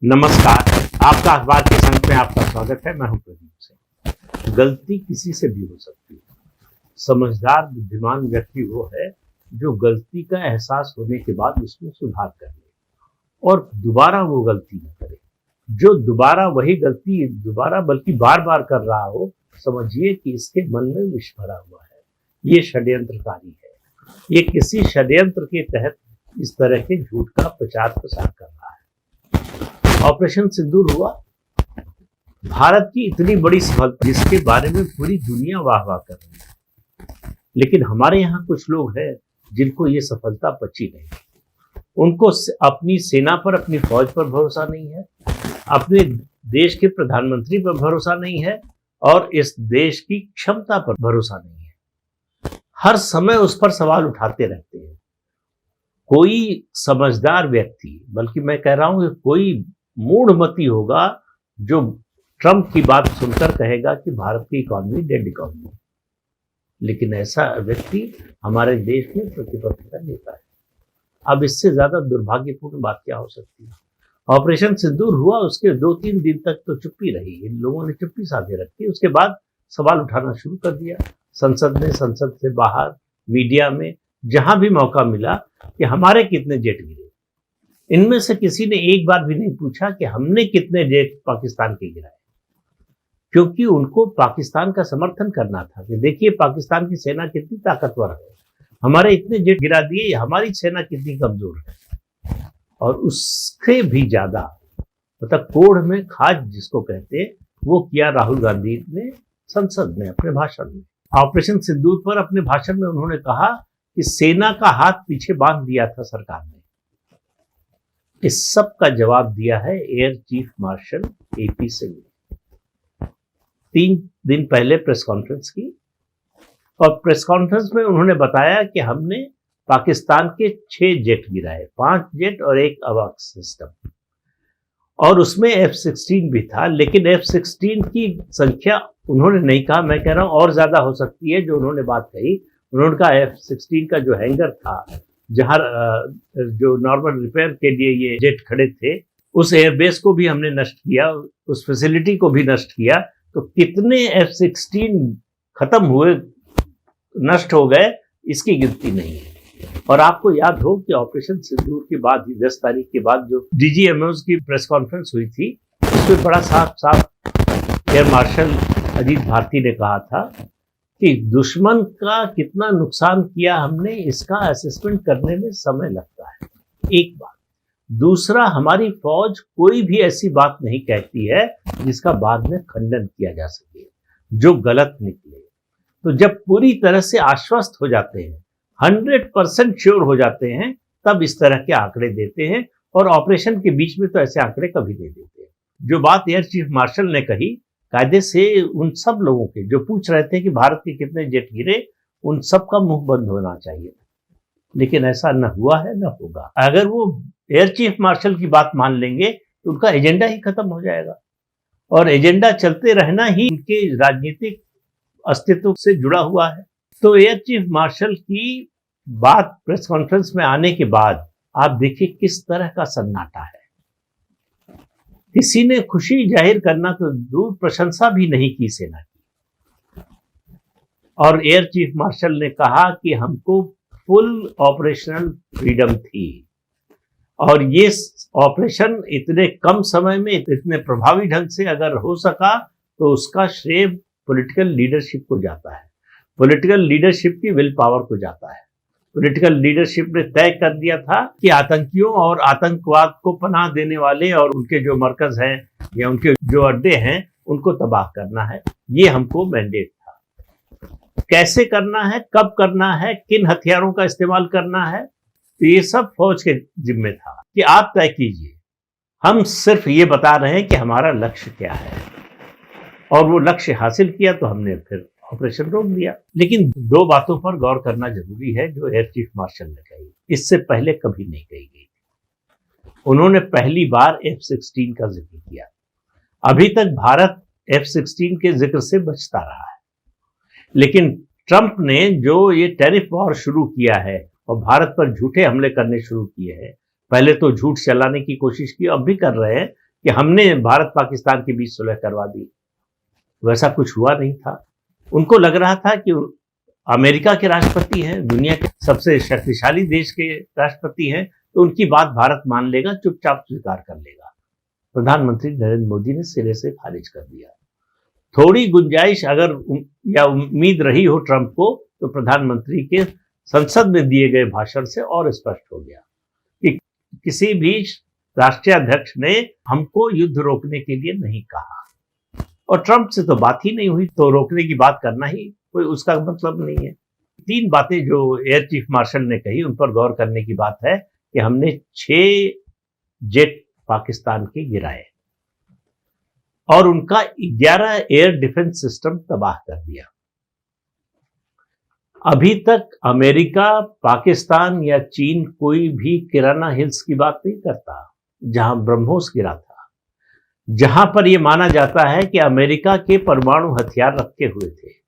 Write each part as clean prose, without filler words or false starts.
नमस्कार। आपका अखबार के संग में आपका स्वागत है। मैं हूं प्रदीप सिंह। गलती किसी से भी हो सकती है। समझदार बुद्धिमान व्यक्ति वो है जो गलती का एहसास होने के बाद उसमें सुधार कर ले और दोबारा वो गलती न करे। जो दोबारा वही गलती बल्कि बार बार कर रहा हो, समझिए कि इसके मन में विष भरा हुआ है। ये षड्यंत्रकारी है। ये किसी षड्यंत्र के तहत इस तरह के झूठ का प्रचार प्रसार कर रहा है। ऑपरेशन सिंदूर हुआ, भारत की इतनी बड़ी सफलता जिसके बारे में पूरी दुनिया वाह वाह कर रही है, लेकिन हमारे यहाँ कुछ लोग हैं जिनको ये सफलता पची नहीं। उनको अपनी सेना पर, अपनी फौज पर भरोसा नहीं है, अपने देश के प्रधानमंत्री पर भरोसा नहीं है और इस देश की क्षमता पर भरोसा नहीं है। हर समय उस पर सवाल उठाते रहते हैं। कोई समझदार व्यक्ति, बल्कि मैं कह रहा हूं कि कोई मूढ़मती होगा जो ट्रंप की बात सुनकर कहेगा कि भारत की इकॉनमी डेड इकॉनमी, लेकिन ऐसा व्यक्ति हमारे देश में प्रतिपक्ष का नेता है। अब इससे ज्यादा दुर्भाग्यपूर्ण बात क्या हो सकती है। ऑपरेशन सिंदूर हुआ, उसके 2-3 दिन तक तो चुप्पी रही, इन लोगों ने चुप्पी साधे रखी। उसके बाद सवाल उठाना शुरू कर दिया संसद में, संसद से बाहर, मीडिया में, जहां भी मौका मिला कि हमारे कितने जेट गिरे। इनमें से किसी ने एक बार भी नहीं पूछा कि हमने कितने जेट पाकिस्तान के गिराए, क्योंकि उनको पाकिस्तान का समर्थन करना था कि देखिए पाकिस्तान की सेना कितनी ताकतवर है, हमारे इतने जेट गिरा दिए, हमारी सेना कितनी कमजोर है। और उससे भी ज्यादा मतलब कोढ़ में खाद जिसको कहते हैं, वो किया राहुल गांधी ने संसद में अपने भाषण में। ऑपरेशन सिंदूर पर अपने भाषण में उन्होंने कहा कि सेना का हाथ पीछे बांध दिया था सरकार ने। इस सब का जवाब दिया है air chief marshal AP Singh ने 3 दिन पहले प्रेस कॉन्फ्रेंस की, और प्रेस कॉन्फ्रेंस में उन्होंने बताया कि हमने पाकिस्तान के 6 जेट गिराए, 5 जेट और 1 अवाक्स सिस्टम, और उसमें F-16 भी था। लेकिन F-16 की संख्या उन्होंने नहीं कहा, मैं कह रहा हूं और ज्यादा हो सकती है। जो उन्होंने बात कही, उन्होंने कहा F-16 का जो हैंगर था, जहां जो नॉर्मल रिपेयर के लिए ये जेट खड़े थे, उस एयरबेस को भी हमने नष्ट किया, उस फैसिलिटी को भी नष्ट किया। तो कितने F-16 खत्म हुए, नष्ट हो गए, इसकी गिनती नहीं है। और आपको याद हो कि ऑपरेशन सिंदूर के बाद ही 10 तारीख के बाद जो DGMOs की प्रेस कॉन्फ्रेंस हुई थी, उसमें बड़ा साफ एयर मार्शल अजीत भारती ने कहा था कि दुश्मन का कितना नुकसान किया हमने, इसका असेसमेंट करने में समय लगता है। एक बात। दूसरा, हमारी फौज कोई भी ऐसी बात नहीं कहती है जिसका बाद में खंडन किया जा सके, जो गलत निकले। तो जब पूरी तरह से आश्वस्त हो जाते हैं, 100% श्योर हो जाते हैं, तब इस तरह के आंकड़े देते हैं। और ऑपरेशन के बीच में तो ऐसे आंकड़े कभी नहीं देते। जो बात एयर चीफ मार्शल ने कही, कायदे से उन सब लोगों के जो पूछ रहे थे कि भारत के कितने जेट गिरे, उन सब का मुंह बंद होना चाहिए। लेकिन ऐसा न हुआ है, न होगा। अगर वो एयर चीफ मार्शल की बात मान लेंगे तो उनका एजेंडा ही खत्म हो जाएगा, और एजेंडा चलते रहना ही उनके राजनीतिक अस्तित्व से जुड़ा हुआ है। तो एयर चीफ मार्शल की बात प्रेस कॉन्फ्रेंस में आने के बाद आप देखिए किस तरह का सन्नाटा है। किसी ने खुशी जाहिर करना तो दूर, प्रशंसा भी नहीं की सेना की। और एयर चीफ मार्शल ने कहा कि हमको फुल ऑपरेशनल फ्रीडम थी, और ये ऑपरेशन इतने कम समय में इतने प्रभावी ढंग से अगर हो सका तो उसका श्रेय पॉलिटिकल लीडरशिप को जाता है, पॉलिटिकल लीडरशिप की विल पावर को जाता है। पॉलिटिकल लीडरशिप ने तय कर दिया था कि आतंकियों और आतंकवाद को पनाह देने वाले और उनके जो मरकज हैं या उनके जो अड्डे हैं, उनको तबाह करना है। ये हमको मैंडेट था। कैसे करना है, कब करना है, किन हथियारों का इस्तेमाल करना है, तो ये सब फौज के जिम्मे था कि आप तय कीजिए। हम सिर्फ ये बता रहे हैं कि हमारा लक्ष्य क्या है, और वो लक्ष्य हासिल किया तो हमने फिर ऑपरेशन रोक दिया। लेकिन 2 बातों पर गौर करना जरूरी है जो एयर चीफ मार्शल ने कही, इससे पहले कभी नहीं कही गई। उन्होंने पहली बार F-16 का जिक्र किया। अभी तक भारत F-16 के जिक्र से बचता रहा है, लेकिन ट्रंप ने जो ये टैरिफ वॉर शुरू किया है और भारत पर झूठे हमले करने शुरू किए हैं, पहले तो झूठ चलाने की कोशिश की, अब भी कर रहे हैं, कि हमने भारत पाकिस्तान के बीच सुलह करवा दी। वैसा कुछ हुआ नहीं था। उनको लग रहा था कि अमेरिका के राष्ट्रपति हैं, दुनिया के सबसे शक्तिशाली देश के राष्ट्रपति हैं, तो उनकी बात भारत मान लेगा, चुपचाप स्वीकार कर लेगा। प्रधानमंत्री नरेंद्र मोदी ने सिरे से खारिज कर दिया। थोड़ी गुंजाइश अगर या उम्मीद रही हो ट्रंप को, तो प्रधानमंत्री के संसद में दिए गए भाषण से और स्पष्ट हो गया कि किसी भी राष्ट्रीय अध्यक्ष ने हमको युद्ध रोकने के लिए नहीं कहा, और ट्रंप से तो बात ही नहीं हुई, तो रोकने की बात करना ही कोई उसका मतलब नहीं है। 3 बातें जो एयर चीफ मार्शल ने कही उन पर गौर करने की बात है कि हमने 6 जेट पाकिस्तान के गिराए और उनका 11 एयर डिफेंस सिस्टम तबाह कर दिया। अभी तक अमेरिका, पाकिस्तान या चीन कोई भी किराना हिल्स की बात नहीं करता, जहां ब्रह्मोस गिरा था, जहां पर यह माना जाता है कि अमेरिका के परमाणु हथियार रखे हुए थे।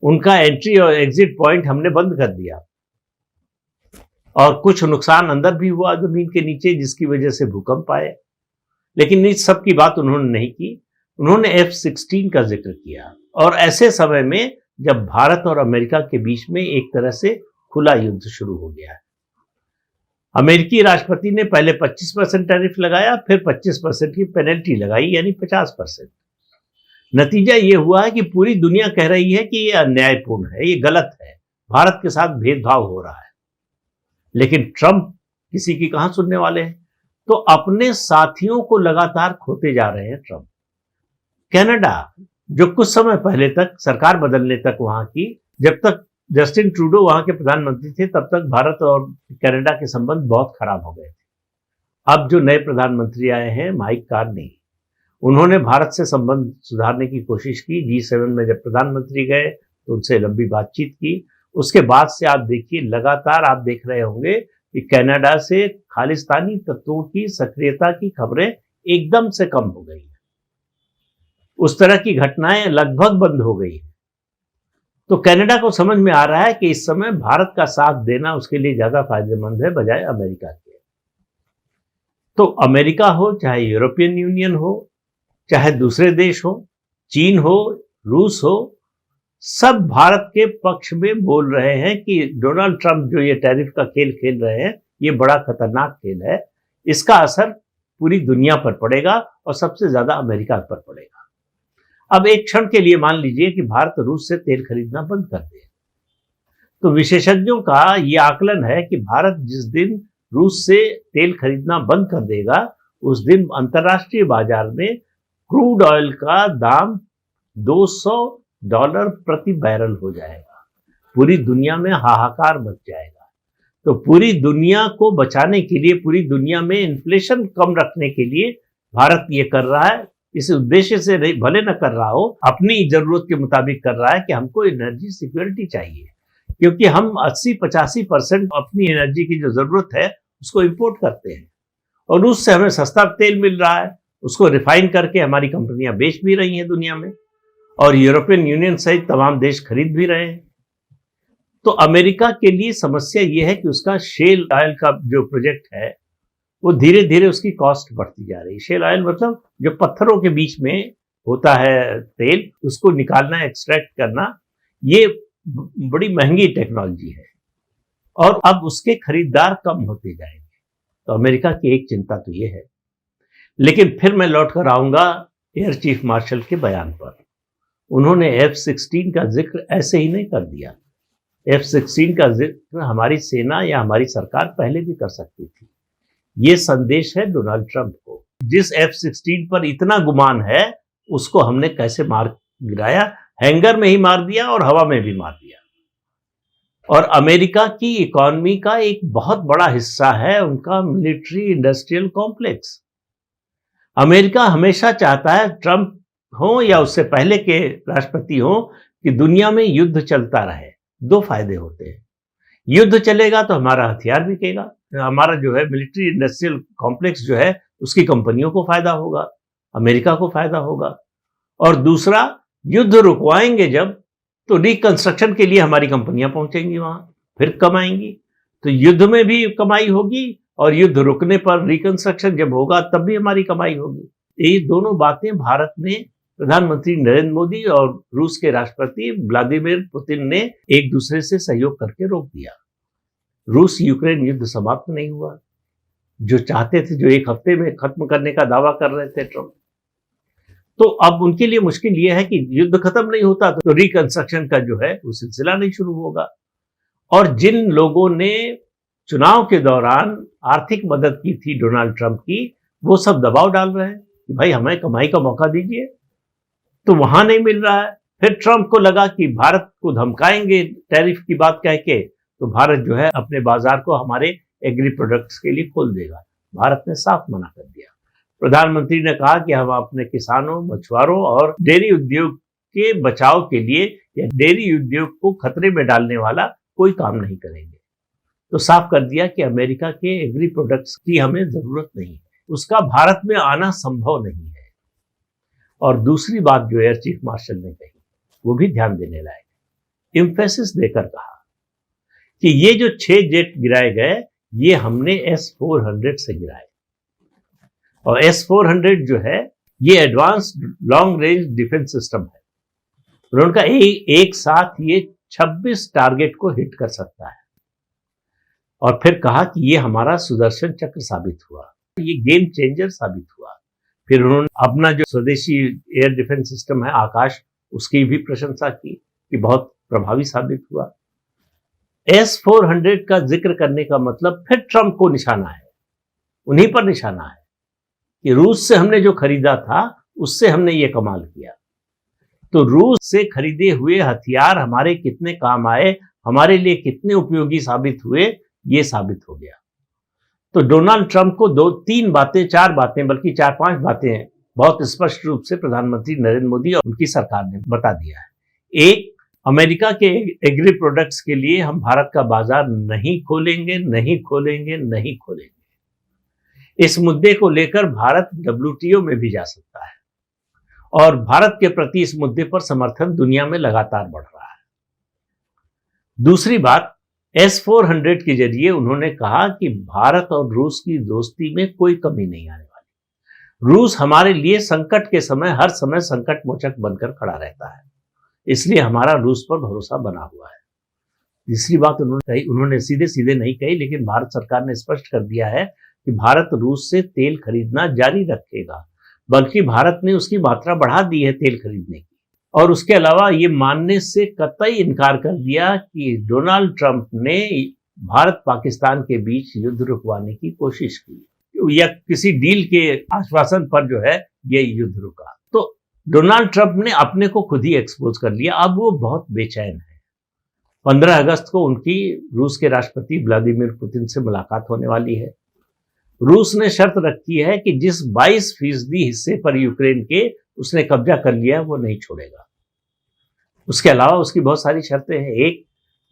उनका एंट्री और एग्जिट पॉइंट हमने बंद कर दिया, और कुछ नुकसान अंदर भी हुआ जमीन के नीचे, जिसकी वजह से भूकंप आए। लेकिन इस सब की बात उन्होंने नहीं की। उन्होंने F-16 का जिक्र किया, और ऐसे समय में जब भारत और अमेरिका के बीच में एक तरह से खुला युद्ध शुरू हो गया है। अमेरिकी राष्ट्रपति ने पहले 25% टैरिफ लगाया, फिर 25% की पेनल्टी लगाई, यानी 50%। नतीजा ये हुआ है कि पूरी दुनिया कह रही है कि ये अन्यायपूर्ण है, ये गलत है, भारत के साथ भेदभाव हो रहा है। लेकिन ट्रंप किसी की कहां सुनने वाले हैं, तो अपने साथियों को लगातार खोते जा रहे हैं ट्रंप। कनाडा, जो कुछ समय पहले तक सरकार बदलने तक वहां की, जब तक जस्टिन ट्रूडो वहां के प्रधानमंत्री थे, तब तक भारत और कनाडा के संबंध बहुत खराब हो गए थे। अब जो नए प्रधानमंत्री आए हैं, माइक कार्नी, उन्होंने भारत से संबंध सुधारने की कोशिश की। G7 में जब प्रधानमंत्री गए तो उनसे लंबी बातचीत की। उसके बाद से आप देखिए, लगातार आप देख रहे होंगे कि कनाडा से खालिस्तानी तत्वों की सक्रियता की खबरें एकदम से कम हो गई हैं। उस तरह की घटनाएं लगभग बंद हो गई हैं। तो कनाडा को समझ में आ रहा है कि इस समय भारत का साथ देना उसके लिए ज्यादा फायदेमंद है बजाय अमेरिका के। तो अमेरिका हो, चाहे यूरोपियन यूनियन हो, चाहे दूसरे देश हो, चीन हो, रूस हो, सब भारत के पक्ष में बोल रहे हैं कि डोनाल्ड ट्रंप जो ये टैरिफ का खेल खेल रहे हैं, ये बड़ा खतरनाक खेल है। इसका असर पूरी दुनिया पर पड़ेगा और सबसे ज्यादा अमेरिका पर पड़ेगा। अब एक क्षण के लिए मान लीजिए कि भारत रूस से तेल खरीदना बंद कर दे, तो विशेषज्ञों का यह आकलन है कि भारत जिस दिन रूस से तेल खरीदना बंद कर देगा, उस दिन अंतर्राष्ट्रीय बाजार में क्रूड ऑयल का दाम $200 प्रति बैरल हो जाएगा। पूरी दुनिया में हाहाकार मच जाएगा। तो पूरी दुनिया को बचाने के लिए, पूरी दुनिया में इन्फ्लेशन कम रखने के लिए भारत ये कर रहा है। इस उद्देश्य से भले न कर रहा हो, अपनी जरूरत के मुताबिक कर रहा है कि हमको एनर्जी सिक्योरिटी चाहिए, क्योंकि हम 80-85% अपनी एनर्जी की जो जरूरत है उसको इंपोर्ट करते हैं, और उससे हमें सस्ता तेल मिल रहा है। उसको रिफाइन करके हमारी कंपनियां बेच भी रही हैं दुनिया में, और यूरोपियन यूनियन सहित तमाम देश खरीद भी रहे हैं। तो अमेरिका के लिए समस्या यह है कि उसका शेल ऑयल का जो प्रोजेक्ट है, वो धीरे धीरे उसकी कॉस्ट बढ़ती जा रही है। शेल ऑयल मतलब जो पत्थरों के बीच में होता है तेल, उसको निकालना, एक्सट्रैक्ट करना, ये बड़ी महंगी टेक्नोलॉजी है, और अब उसके खरीदार कम होते जाएंगे। तो अमेरिका की एक चिंता तो ये है। लेकिन फिर मैं लौट कर आऊंगा एयर चीफ मार्शल के बयान पर। उन्होंने F-16 का जिक्र ऐसे ही नहीं कर दिया। F-16 का जिक्र हमारी सेना या हमारी सरकार पहले भी कर सकती थी। ये संदेश है डोनाल्ड ट्रंप को। जिस F-16 पर इतना गुमान है, उसको हमने कैसे मार गिराया, हैंगर में ही मार दिया और हवा में भी मार दिया। और अमेरिका की इकोनॉमी का एक बहुत बड़ा हिस्सा है उनका मिलिट्री इंडस्ट्रियल कॉम्प्लेक्स। अमेरिका हमेशा चाहता है, ट्रंप हो या उससे पहले के राष्ट्रपति हो, कि दुनिया में युद्ध चलता रहे। 2 फायदे होते हैं। युद्ध चलेगा तो हमारा हथियार बिकेगा, हमारा जो है मिलिट्री इंडस्ट्रियल कॉम्प्लेक्स जो है, उसकी कंपनियों को फायदा होगा, अमेरिका को फायदा होगा। और दूसरा, युद्ध रुकवाएंगे जब, तो रिकंस्ट्रक्शन के लिए हमारी कंपनियां पहुंचेंगी वहां, फिर कमाएंगी। तो युद्ध में भी कमाई होगी और युद्ध रुकने पर रिकंस्ट्रक्शन जब होगा तब भी हमारी कमाई होगी। ये दोनों बातें भारत ने, प्रधानमंत्री नरेंद्र मोदी और रूस के राष्ट्रपति व्लादिमीर पुतिन ने एक दूसरे से सहयोग करके रोक दिया। रूस यूक्रेन युद्ध समाप्त नहीं हुआ, जो चाहते थे, जो एक हफ्ते में खत्म करने का दावा कर रहे थे ट्रंप। तो अब उनके लिए मुश्किल यह है कि युद्ध खत्म नहीं होता तो रिकंस्ट्रक्शन का जो है वो सिलसिला नहीं शुरू होगा। और जिन लोगों ने चुनाव के दौरान आर्थिक मदद की थी डोनाल्ड ट्रंप की, वो सब दबाव डाल रहे हैं कि भाई हमें कमाई का मौका दीजिए, तो वहां नहीं मिल रहा है। फिर ट्रंप को लगा कि भारत को धमकाएंगे टैरिफ की बात कह के, तो भारत जो है अपने बाजार को हमारे एग्री प्रोडक्ट्स के लिए खोल देगा। भारत ने साफ मना कर दिया। प्रधानमंत्री ने कहा कि हम अपने किसानों, मछुआरों और डेयरी उद्योग के बचाव के लिए या डेयरी उद्योग को खतरे में डालने वाला कोई काम नहीं करेंगे। तो साफ कर दिया कि अमेरिका के एग्री प्रोडक्ट्स की हमें जरूरत नहीं है, उसका भारत में आना संभव नहीं है। और दूसरी बात जो एयर चीफ मार्शल ने कही वो भी ध्यान देने लायक, एम्फेसिस देकर कहा कि ये जो 6 जेट गिराए गए ये हमने S-400 से गिराए, और S-400 जो है ये advanced long range defence system है। उन्होंने कहा एक साथ ये 26 टारगेट को हिट कर सकता है। और फिर कहा कि ये हमारा सुदर्शन चक्र साबित हुआ, ये गेम चेंजर साबित हुआ। फिर उन्होंने अपना जो स्वदेशी एयर डिफेंस सिस्टम है आकाश, उसकी भी प्रशंसा की कि बहुत प्रभावी साबित हुआ। S-400 का जिक्र करने का मतलब फिर ट्रंप को निशाना है, उन्हीं पर निशाना है कि रूस से हमने जो खरीदा था उससे हमने ये कमाल किया। तो रूस से खरीदे हुए हथियार हमारे कितने काम आए, हमारे लिए कितने उपयोगी साबित हुए, ये साबित हो गया। तो डोनाल्ड ट्रंप को 2-3 बातें, 4 बातें, बल्कि 4-5 बातें बहुत स्पष्ट रूप से प्रधानमंत्री नरेंद्र मोदी और उनकी सरकार ने बता दिया है। एक, अमेरिका के एग्री प्रोडक्ट्स के लिए हम भारत का बाजार नहीं खोलेंगे, नहीं खोलेंगे, नहीं खोलेंगे। इस मुद्दे को लेकर भारत WTO में भी जा सकता है और भारत के प्रति इस मुद्दे पर समर्थन दुनिया में लगातार बढ़ रहा है। दूसरी बात, S-400 के जरिए उन्होंने कहा कि भारत और रूस की दोस्ती में कोई कमी नहीं आने वाली। रूस हमारे लिए संकट के समय हर समय संकट मोचक बनकर खड़ा रहता है, इसलिए हमारा रूस पर भरोसा बना हुआ है। तीसरी बात उन्होंने सीधे सीधे नहीं कही, लेकिन भारत सरकार ने स्पष्ट कर दिया है कि भारत रूस से तेल खरीदना जारी रखेगा, बल्कि भारत ने उसकी मात्रा बढ़ा दी है तेल खरीदने की। और उसके अलावा ये मानने से कतई इनकार कर दिया कि डोनाल्ड ट्रंप ने भारत पाकिस्तान के बीच युद्ध रुकवाने की कोशिश की या किसी डील के आश्वासन पर जो है ये युद्ध रुका। तो डोनाल्ड ट्रंप ने अपने को खुद ही एक्सपोज कर लिया। अब वो बहुत बेचैन है। 15 अगस्त को उनकी रूस के राष्ट्रपति व्लादिमीर पुतिन से मुलाकात होने वाली है। रूस ने शर्त रखी है कि जिस 22% हिस्से पर यूक्रेन के उसने कब्जा कर लिया वो नहीं छोड़ेगा। उसके अलावा उसकी बहुत सारी शर्तें हैं। एक,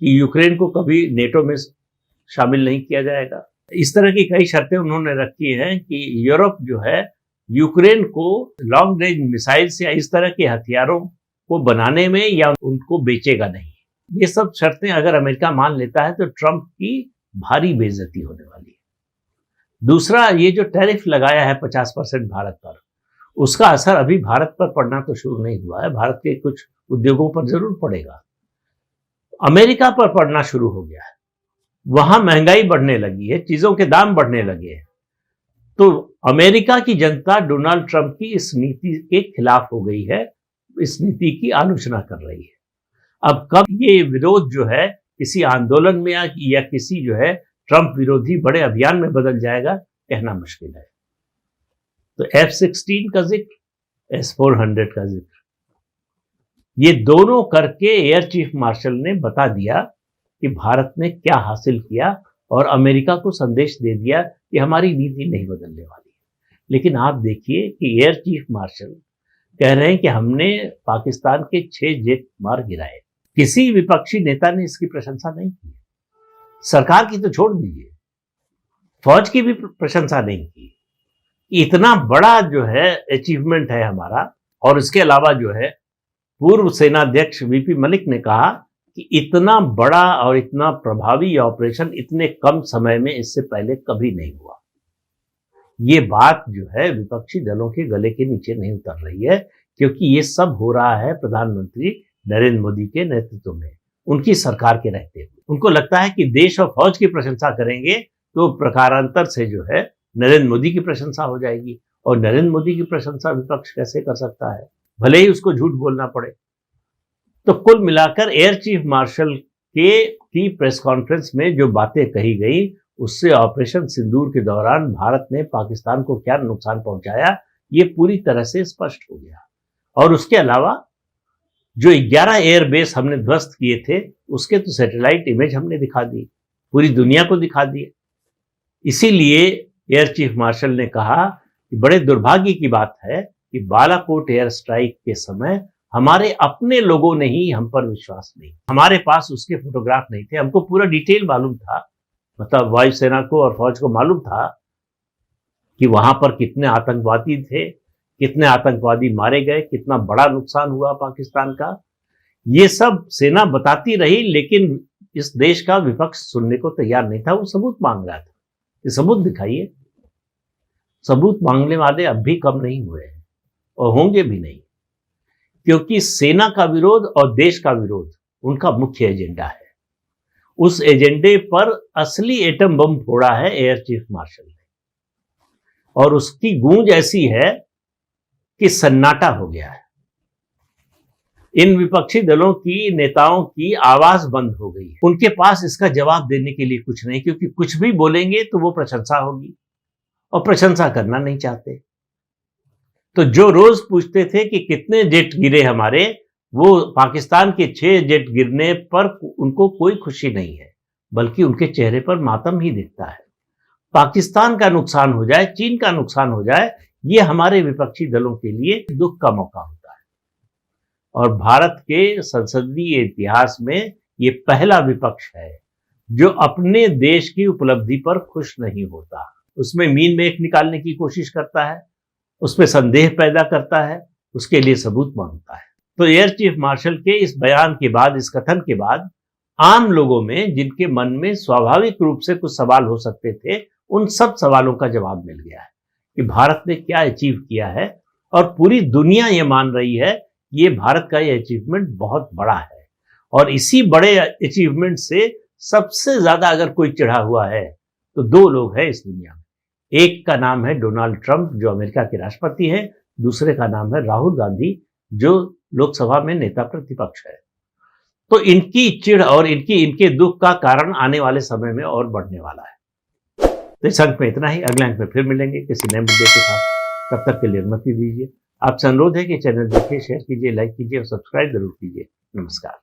कि यूक्रेन को कभी नेटो में शामिल नहीं किया जाएगा। इस तरह की कई शर्तें उन्होंने रखी हैं कि यूरोप जो है यूक्रेन को लॉन्ग रेंज मिसाइल्स या इस तरह के हथियारों को बनाने में या उनको बेचेगा नहीं। ये सब शर्तें अगर अमेरिका मान लेता है तो ट्रंप की भारी बेइज्जती होने वाली है। दूसरा, ये जो टैरिफ लगाया है 50% भारत पर, उसका असर अभी भारत पर पड़ना तो शुरू नहीं हुआ है। भारत के कुछ उद्योगों पर जरूर पड़ेगा। अमेरिका पर पड़ना शुरू हो गया है। वहां महंगाई बढ़ने लगी है, चीजों के दाम बढ़ने लगे हैं। तो अमेरिका की जनता डोनाल्ड ट्रंप की इस नीति के खिलाफ हो गई है, इस नीति की आलोचना कर रही है। अब कब ये विरोध जो है किसी आंदोलन में या किसी जो है ट्रंप विरोधी बड़े अभियान में बदल जाएगा, कहना मुश्किल है। तो F-16 का जिक्र, S-400 का जिक्र, ये दोनों करके एयर चीफ मार्शल ने बता दिया कि भारत ने क्या हासिल किया और अमेरिका को संदेश दे दिया कि हमारी नीति नहीं बदलने वाली है। लेकिन आप देखिए कि एयर चीफ मार्शल कह रहे हैं कि हमने पाकिस्तान के 6 जेट मार गिराए। किसी विपक्षी नेता ने इसकी प्रशंसा नहीं की। सरकार की तो छोड़ दीजिए, फौज की भी प्रशंसा नहीं की। इतना बड़ा जो है अचीवमेंट है हमारा। और इसके अलावा जो है पूर्व सेनाध्यक्ष VP मलिक ने कहा कि इतना बड़ा और इतना प्रभावी ऑपरेशन इतने कम समय में इससे पहले कभी नहीं हुआ। ये बात जो है विपक्षी दलों के गले के नीचे नहीं उतर रही है, क्योंकि ये सब हो रहा है प्रधानमंत्री नरेंद्र मोदी के नेतृत्व में, उनकी सरकार के रहते हुए। उनको लगता है कि देश और फौज की प्रशंसा करेंगे तो प्रकारांतर से जो है नरेंद्र मोदी की प्रशंसा हो जाएगी, और नरेंद्र मोदी की प्रशंसा विपक्ष कैसे कर सकता है, भले ही उसको झूठ बोलना पड़े। तो कुल मिलाकर एयर चीफ मार्शल की प्रेस कॉन्फ्रेंस में जो बातें कही गई, उससे ऑपरेशन सिंदूर के दौरान भारत ने पाकिस्तान को क्या नुकसान पहुंचाया ये पूरी तरह से स्पष्ट हो गया। और उसके अलावा जो 11 एयरबेस हमने ध्वस्त किए थे, उसके तो सैटेलाइट इमेज हमने दिखा दी, पूरी दुनिया को दिखा दिए। इसीलिए एयर चीफ मार्शल ने कहा कि बड़े दुर्भाग्य की बात है कि बालाकोट एयर स्ट्राइक के समय हमारे अपने लोगों ने ही हम पर विश्वास नहीं, हमारे पास उसके फोटोग्राफ नहीं थे। हमको पूरा डिटेल मालूम था, मतलब वायुसेना को और फौज को मालूम था कि वहां पर कितने आतंकवादी थे, कितने आतंकवादी मारे गए, कितना बड़ा नुकसान हुआ पाकिस्तान का। ये सब सेना बताती रही, लेकिन इस देश का विपक्ष सुनने को तैयार नहीं था। वो सबूत मांग रहा था कि सबूत दिखाइए। सबूत मांगने वाले अब भी कम नहीं हुए हैं और होंगे भी नहीं, क्योंकि सेना का विरोध और देश का विरोध उनका मुख्य एजेंडा है। उस एजेंडे पर असली एटम बम फोड़ा है एयर चीफ मार्शल ने, और उसकी गूंज ऐसी है कि सन्नाटा हो गया है। इन विपक्षी दलों की नेताओं की आवाज बंद हो गई है। उनके पास इसका जवाब देने के लिए कुछ नहीं, क्योंकि कुछ भी बोलेंगे तो वो प्रशंसा होगी, और प्रशंसा करना नहीं चाहते। तो जो रोज पूछते थे कि कितने जेट गिरे हमारे, वो पाकिस्तान के 6 जेट गिरने पर उनको कोई खुशी नहीं है, बल्कि उनके चेहरे पर मातम ही दिखता है। पाकिस्तान का नुकसान हो जाए, चीन का नुकसान हो जाए, ये हमारे विपक्षी दलों के लिए दुख का मौका होता है। और भारत के संसदीय इतिहास में ये पहला विपक्ष है जो अपने देश की उपलब्धि पर खुश नहीं होता, उसमें मीन मेख निकालने की कोशिश करता है, उसमें संदेह पैदा करता है, उसके लिए सबूत मांगता है। तो एयर चीफ मार्शल के इस बयान के बाद, इस कथन के बाद, आम लोगों में जिनके मन में स्वाभाविक रूप से कुछ सवाल हो सकते थे, उन सब सवालों का जवाब मिल गया है कि भारत ने क्या अचीव किया है। और पूरी दुनिया ये मान रही है ये भारत का ये अचीवमेंट बहुत बड़ा है। और इसी बड़े अचीवमेंट से सबसे ज्यादा अगर कोई चिढ़ा हुआ है तो 2 लोग हैं इस दुनिया में। एक का नाम है डोनाल्ड ट्रंप, जो अमेरिका के राष्ट्रपति हैं, दूसरे का नाम है राहुल गांधी, जो लोकसभा में नेता प्रतिपक्ष है। तो इनकी चिढ़ और इनके दुख का कारण आने वाले समय में और बढ़ने वाला है। तो इस अंक में इतना ही। अगले अंक में फिर मिलेंगे किसी नए मुद्दे के साथ। तब तक के लिए अनुमति दीजिए। आपसे अनुरोध है कि चैनल देखिए, शेयर कीजिए, लाइक कीजिए और सब्सक्राइब जरूर कीजिए। नमस्कार।